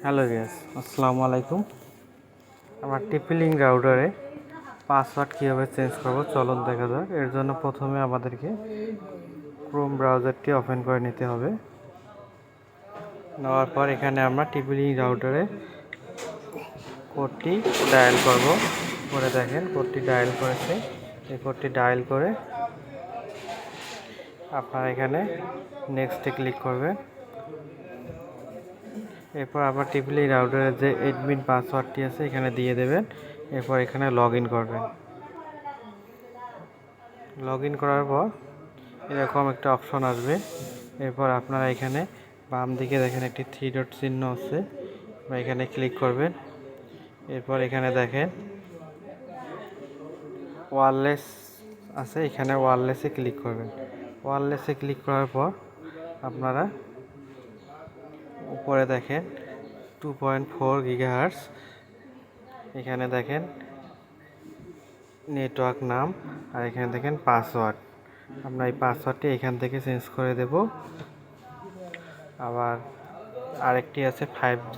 Hello viewers, আসসালামু আলাইকুম। আমার টিপি-লিঙ্ক রাউটারে পাসওয়ার্ড কীভাবে চেঞ্জ করব চলুন দেখা যাক। এর জন্য প্রথমে আমাদেরকে ক্রোম ব্রাউজারটি ওপেন করে নিতে হবে। নেওয়ার পর এখানে আমরা টিপি-লিঙ্ক রাউটারে কোডটি ডায়াল করব। করে দেখেন কোডটি ডায়াল করেছে। এই কোডটি ডায়াল করে আপনারা এখানে নেক্সটে ক্লিক করবেন। এরপর আবার টিপি-লিঙ্ক রাউটারের যে অ্যাডমিন পাসওয়ার্ডটি আছে এখানে দিয়ে দেবেন। এরপর এখানে লগ ইন করবেন। লগ ইন করার পর এরকম একটা অপশন আসবে। এরপর আপনারা এখানে বাম দিকে দেখেন একটি 3 ডট চিহ্ন আছে, এখানে ক্লিক করবেন। এরপর এখানে দেখেন ওয়্যারলেস আছে, এখানে ওয়্যারলেসে ক্লিক করবেন। ওয়্যারলেসে ক্লিক করার পর আপনারা উপরে দেখেন 2.4 গিগাহার্টজ, এখানে দেখেন নেটওয়ার্ক নাম, আর এখানে দেখেন পাসওয়ার্ড। আমরা এই পাসওয়ার্ডটি এখান থেকে চেঞ্জ করে দেব। আবার আরেকটি আছে 5G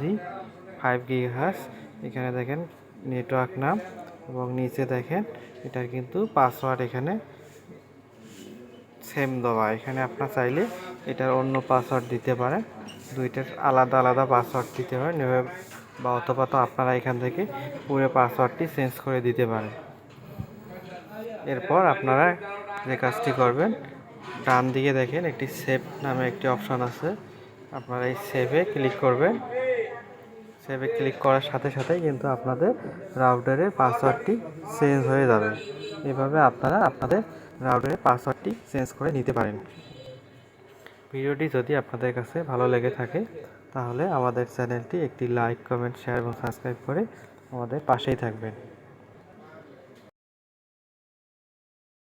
5 গিগাহার্টজ, এখানে দেখেন নেটওয়ার্ক নাম এবং নিচে দেখেন এটার কিন্তু পাসওয়ার্ড এখানে সেম দেওয়া। এখানে আপনার চাইলে এটার অন্য পাসওয়ার্ড দিতে পারেন, দুইটার আলাদা আলাদা পাসওয়ার্ড দিতে পারেন বা অথবা তো আপনারা এখান থেকে পুরো পাসওয়ার্ডটি চেঞ্জ করে দিতে পারেন। এরপর আপনারা যে কাজটি করবেন, ডান দিকে দেখেন একটি সেভ নামে একটি অপশন আছে, আপনারা এই সেভে ক্লিক করবেন। সেভে ক্লিক করার সাথে সাথেই কিন্তু আপনাদের রাউটারের পাসওয়ার্ডটি চেঞ্জ হয়ে যাবে। এভাবে আপনারা আপনাদের রাউটারের পাসওয়ার্ডটি চেঞ্জ করে নিতে পারেন। ভিডিওটি যদি আপনাদের কাছে ভালো লেগে থাকে তাহলে আমাদের চ্যানেলটি একটি লাইক, কমেন্ট, শেয়ার এবং সাবস্ক্রাইব করে আমাদের পাশেই থাকবেন।